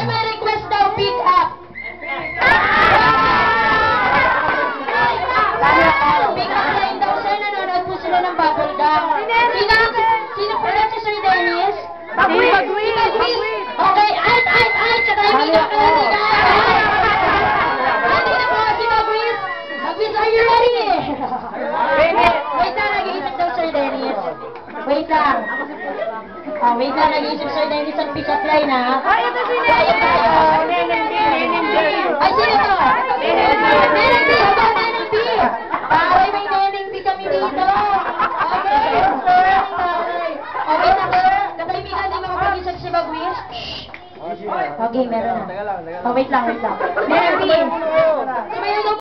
May request daw, pick up. Pick up line daw, sir. Nanonood po sila ng bubble gum. Sino po na si Sir Dennis? Bagwit! Okay, ay! Kaibigan! Nandito po si Bagwit. Bagwit, are you ready? Wait lang, nag-iisip daw Sir Dennis. Wait lang. Wait lang, nag-iisip Sir Dennis ang pick-up line, ha? Ay, ito si Tayo. Ay, sino to? Neneng B! Ito, Neneng B! Pare, may Neneng B kami dito. Okay. Okay na, kaibigan, di ba mapag-isip si Bagwit? Okay, meron na. Wait lang. Neneng B! Sumayo daw